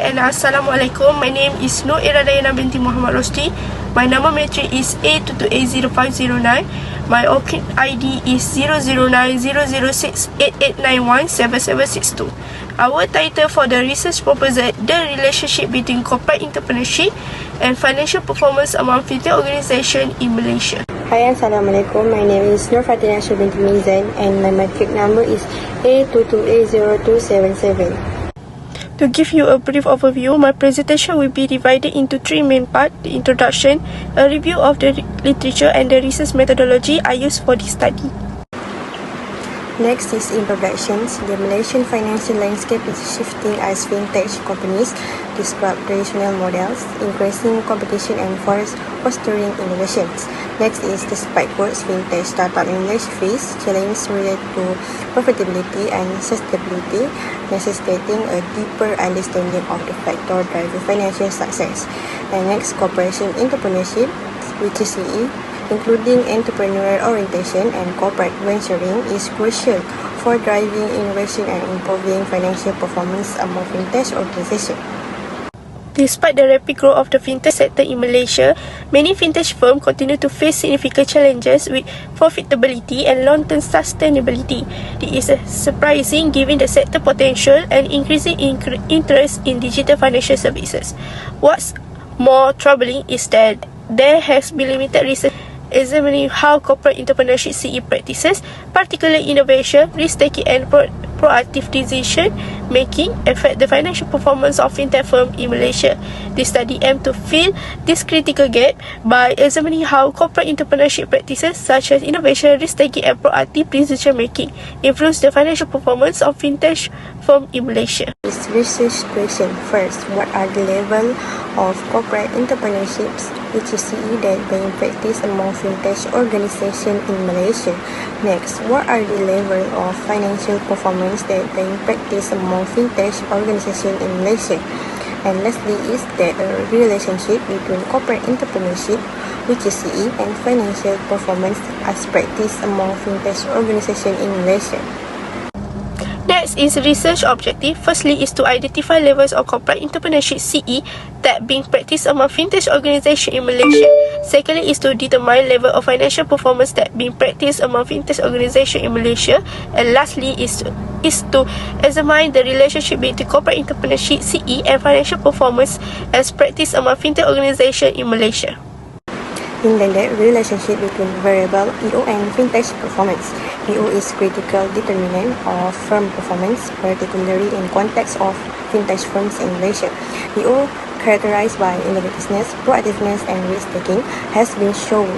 and Assalamualaikum. My name is Eirra Dayana Binti Muhammad Rosdi. My number matric is A22A0509. My OKID ID is 009006889177762. Our title for the research proposal, The Relationship Between Corporate Entrepreneurship and Financial Performance Among FinTech Organizations in Malaysia. Hi, Assalamualaikum. My name is Fatin Binti Mizan and my matric number is A22A0277. To give you a brief overview, my presentation will be divided into three main parts: the introduction, a review of the literature and the research methodology I used for this study. Next is introductions. The Malaysian financial landscape is shifting as fintech companies disrupt traditional models, increasing competition and fostering innovations. Next is despite growth, fintech startup in Malaysia face challenges related to profitability and sustainability, necessitating a deeper understanding of the factor driving financial success. And next, corporation entrepreneurship, which is CE, including entrepreneurial orientation and corporate venturing, is crucial for driving innovation and improving financial performance among fintech organizations. Despite the rapid growth of the fintech sector in Malaysia, many fintech firms continue to face significant challenges with profitability and long-term sustainability. This is surprising given the sector potential and increasing interest in digital financial services. What's more troubling is that there has been limited research examining how corporate entrepreneurship CE practices, particularly innovation, risk-taking and proactive decision making, affect the financial performance of fintech firms in Malaysia. This study aims to fill this critical gap by examining how corporate entrepreneurship practices such as innovation, risk-taking and proactive decision making influence the financial performance of fintech firms in Malaysia. This research question: first, what are the level of corporate entrepreneurship, which is CE, that being practiced among fintech organizations in Malaysia? Next, what are the level of financial performance that being practiced among fintech organizations in Malaysia? And lastly is that a relationship between corporate entrepreneurship, which is CE, and financial performance as practiced among fintech organizations in Malaysia. Next is research objective. Firstly is to identify levels of corporate entrepreneurship CE that being practiced among fintech organizations in Malaysia. Secondly is to determine level of financial performance that being practiced among fintech organizations in Malaysia. And lastly is to examine the relationship between corporate entrepreneurship CE and financial performance as practiced among fintech organizations in Malaysia. In the relationship between variable EO and fintech performance. EO is critical determinant of firm performance, particularly in context of fintech firms in Malaysia. EO, characterized by innovativeness, proactiveness, and risk-taking, has been shown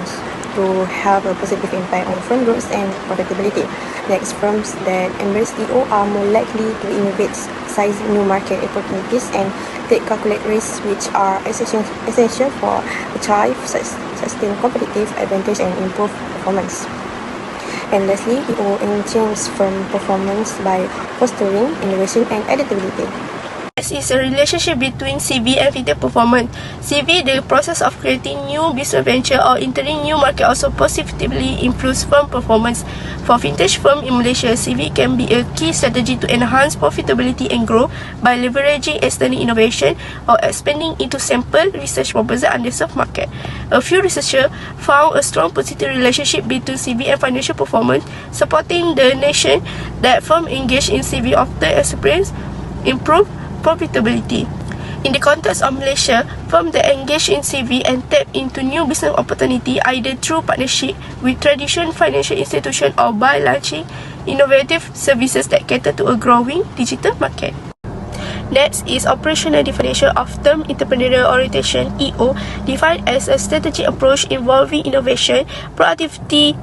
to have a positive impact on firm growth and profitability. Next, firms that embrace EO are more likely to innovate, seize new market opportunities, and take calculated risks, which are essential for achieve sustain competitive advantage and improve performance. And lastly, EO enhances firm performance by fostering innovation and adaptability. Next is a relationship between CV and fintech performance. CV, the process of creating new business venture or entering new market, also positively influence firm performance. For fintech firm in Malaysia, CV can be a key strategy to enhance profitability and growth by leveraging external innovation or expanding into sample research proposal underserved market. A few researchers found a strong positive relationship between CV and financial performance, supporting the nation that firms engaged in CV often experience improved profitability. In the context of Malaysia, firms that engage in CV and tap into new business opportunity either through partnership with traditional financial institutions or by launching innovative services that cater to a growing digital market. Next is operational definition of term Entrepreneurial Orientation, EO, defined as a strategic approach involving innovation, proactivity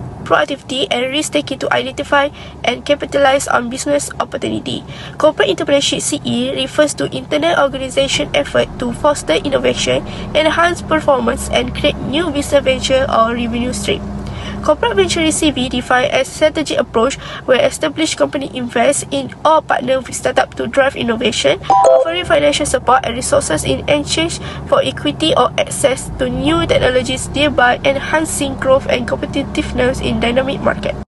and risk-taking to identify and capitalize on business opportunity. Corporate Entrepreneurship CE refers to internal organization effort to foster innovation, enhance performance, and create new business venture or revenue stream. Corporate venture CV defined as strategic approach where established company invest in or partner with startup to drive innovation, offering financial support and resources in exchange for equity or access to new technologies, thereby enhancing growth and competitiveness in dynamic market.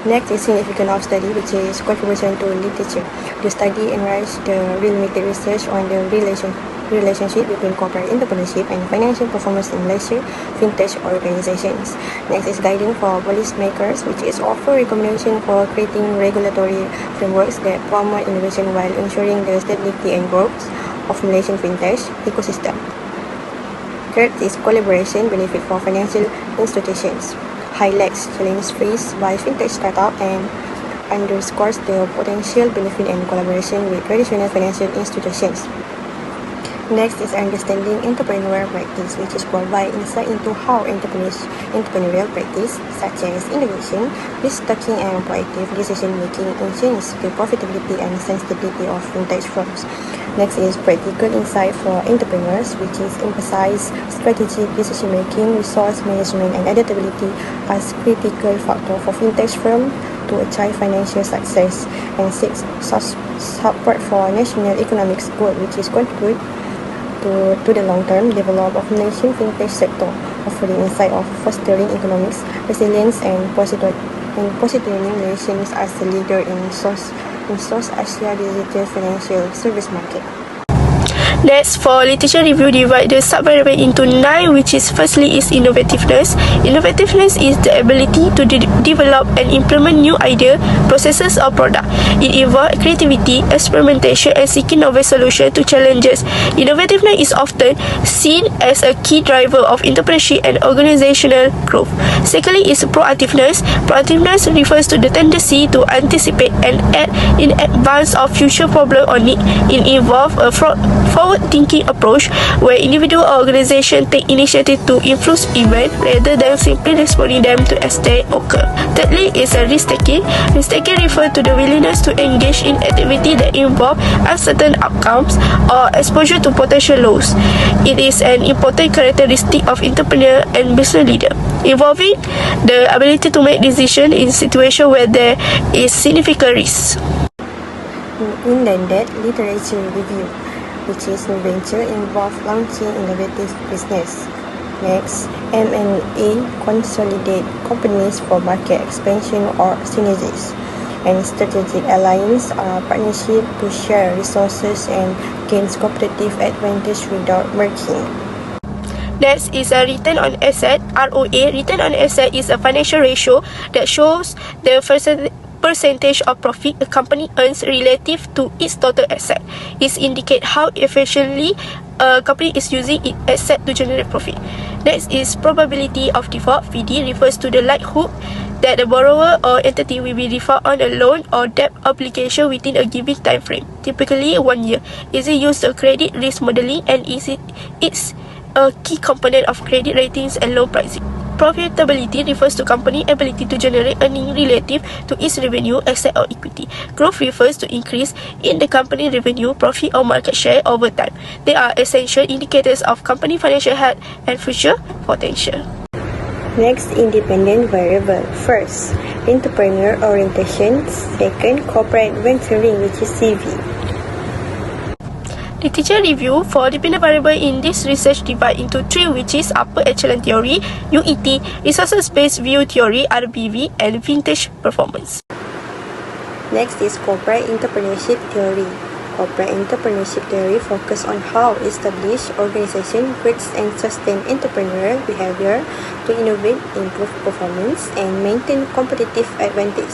Next is significance of study, which is contribution to literature. The study enriched the limited research on the relationship between corporate entrepreneurship and financial performance in Malaysian FinTech organizations. Next is guiding for policymakers, which is offer recommendation for creating regulatory frameworks that promote innovation while ensuring the stability and growth of Malaysian FinTech ecosystem. Third is collaboration benefit for financial institutions. Highlights challenges faced by FinTech startup and underscores the potential benefit and collaboration with traditional financial institutions. Next is understanding entrepreneurial practice, which is provide insight into how entrepreneurial practice, such as innovation, risk-taking, and proactive decision-making enhance the profitability and sensitivity of FinTech firms. Next is practical insight for entrepreneurs, which is emphasize strategic decision-making, resource management, and adaptability as critical factor for FinTech firms to achieve financial success, and six, support for national economic goal, which is contribute to the long-term development of Malaysian FinTech sector, offering insight of fostering economic resilience and positioning Malaysia as a leader in South Asia digital financial service market. Next, for literature review, divide the sub-variable into 9, which is firstly is innovativeness. Innovativeness is the ability to develop and implement new idea, processes or product. It involves creativity, experimentation and seeking novel solutions to challenges. Innovativeness is often seen as a key driver of entrepreneurship and organizational growth. Secondly is proactiveness. Proactiveness refers to the tendency to anticipate and act in advance of future problem or need. It involves a forward-thinking approach where individual or organization take initiative to influence events rather than simply responding them to as they occur. Thirdly is a risk-taking. Risk-taking refers to the willingness to engage in activity that involve uncertain outcomes or exposure to potential loss. It is an important characteristic of entrepreneur and business leader, involving the ability to make decisions in situations where there is significant risk. In that literature review, which is new venture involve launching innovative business. Next, M&A consolidate companies for market expansion or synergies. And strategic alliance are partnership to share resources and gain competitive advantage without merging. Next is a return on asset, ROA. Return on asset is a financial ratio that shows the percentage of profit a company earns relative to its total asset. It indicates how efficiently a company is using its asset to generate profit. Next is probability of default. PD refers to the likelihood that the borrower or entity will be default on a loan or debt obligation within a given time frame, typically 1 year. Is it used to credit risk modeling and it's a key component of credit ratings and loan pricing. Profitability refers to company ability to generate earnings relative to its revenue, asset or equity. Growth refers to increase in the company revenue, profit or market share over time. They are essential indicators of company financial health and future potential. Next, independent variable. First, entrepreneurial orientation. Second, corporate venturing, which is CV. Literature review for dependent variable in this research divide into 3, which is upper echelon theory, UET, resources-based view theory, RBV, and vintage performance. Next is corporate entrepreneurship theory. Corporate entrepreneurship theory focus on how established organization creates and sustain entrepreneurial behavior to innovate, improve performance, and maintain competitive advantage.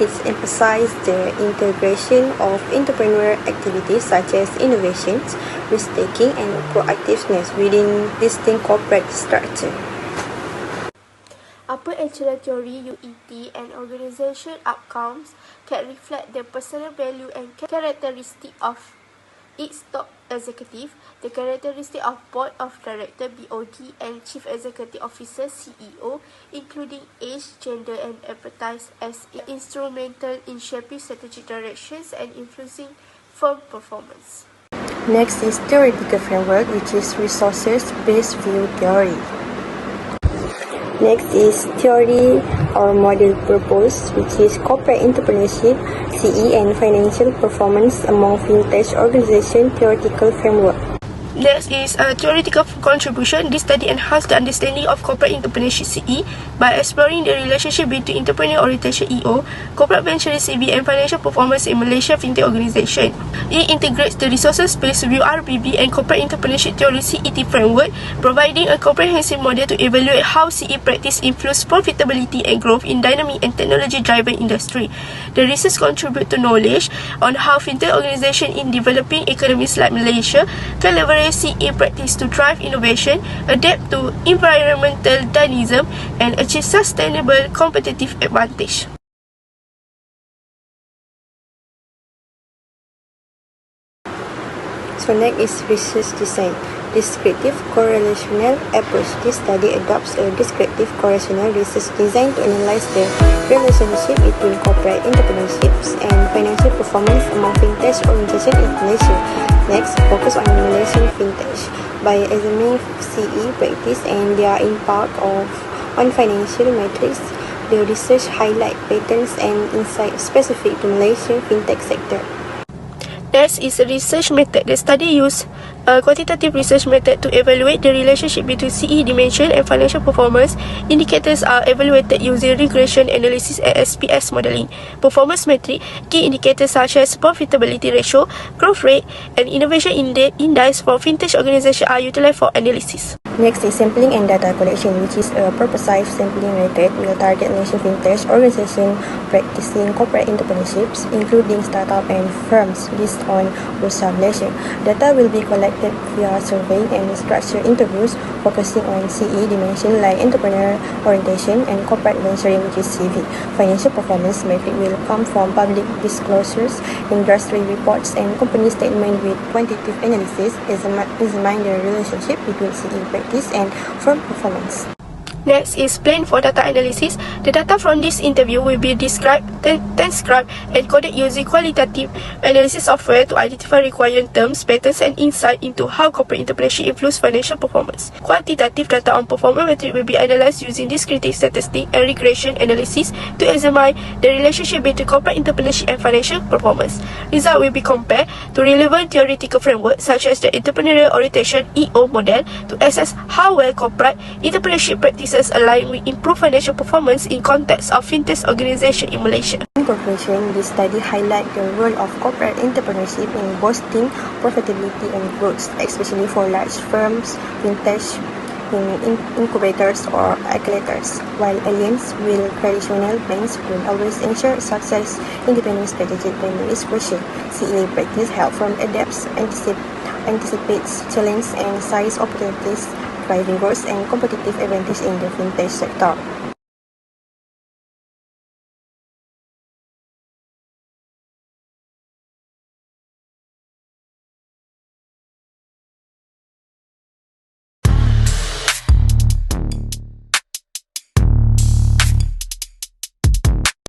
It emphasizes the integration of entrepreneurial activities such as innovations, risk-taking, and proactiveness within distinct corporate structure. Upper echelon theory, UET, and organization outcomes can reflect the personal value and characteristic of its top executive, the characteristic of board of director (BOD) and chief executive officer (CEO), including age, gender, and expertise as instrumental in shaping strategic directions and influencing firm performance. Next is theoretical framework, which is resources-based view theory. Next is theory or model purpose, which is corporate entrepreneurship, CE, and financial performance among FinTech organization theoretical framework. Next is a theoretical contribution. This study enhanced the understanding of corporate entrepreneurship CE by exploring the relationship between Entrepreneurial Orientation EO, corporate venture CV, and financial performance in Malaysian FinTech organization. It integrates the resources-based review RBB and corporate entrepreneurship theory CET framework, providing a comprehensive model to evaluate how CE practice influence profitability and growth in dynamic and technology-driven industry. The research contribute to knowledge on how FinTech organization in developing economies like Malaysia can leverage CE practice to drive innovation, adapt to environmental dynamism, and achieve sustainable competitive advantage. So next is research design. Descriptive-correlational approach. This study adopts a descriptive-correlational research design to analyze the relationship between corporate entrepreneurships and financial performance among fintech organizations in Malaysia. Next, focus on Malaysian FinTech by examining CE practice and their impact on financial metrics. The research highlight patterns and insights specific to Malaysian FinTech sector. Next is a research method. The study used a quantitative research method to evaluate the relationship between CE dimension and financial performance. Indicators are evaluated using regression analysis and SPSS modeling. Performance metric, key indicators such as profitability ratio, growth rate, and innovation index for fintech organizations are utilized for analysis. Next is sampling and data collection, which is a purposive sampling method will target Malaysian fintech organizations practicing corporate entrepreneurships, including startup and firms listed on Bursa Malaysia. Data will be collected via survey and structured interviews focusing on CE dimension like entrepreneurial orientation and corporate venturing, which is CV. Financial performance metric will come from public disclosures, industry reports, and company statement with quantitative analysis examine the relationship between CE practice and firm performance. Next is plan for data analysis. The data from this interview will be described, transcribed, and coded using qualitative analysis software to identify required terms, patterns, and insight into how corporate entrepreneurship influence financial performance. Quantitative data on performance metric will be analyzed using descriptive statistics and regression analysis to examine the relationship between corporate entrepreneurship and financial performance. Result will be compared to relevant theoretical frameworks such as the Entrepreneurial Orientation EO model to assess how well corporate entrepreneurship practices align with improved financial performance in context of fintech organization in Malaysia. In conclusion, this study highlights the role of corporate entrepreneurship in boosting profitability and growth, especially for large firms, fintech, incubators or accelerators. While aliens will traditional banks will always ensure success, independent strategic planning is crucial. CE practice help from adapts, anticipates challenges and size opportunities, driving growth and competitive advantage in the fintech sector.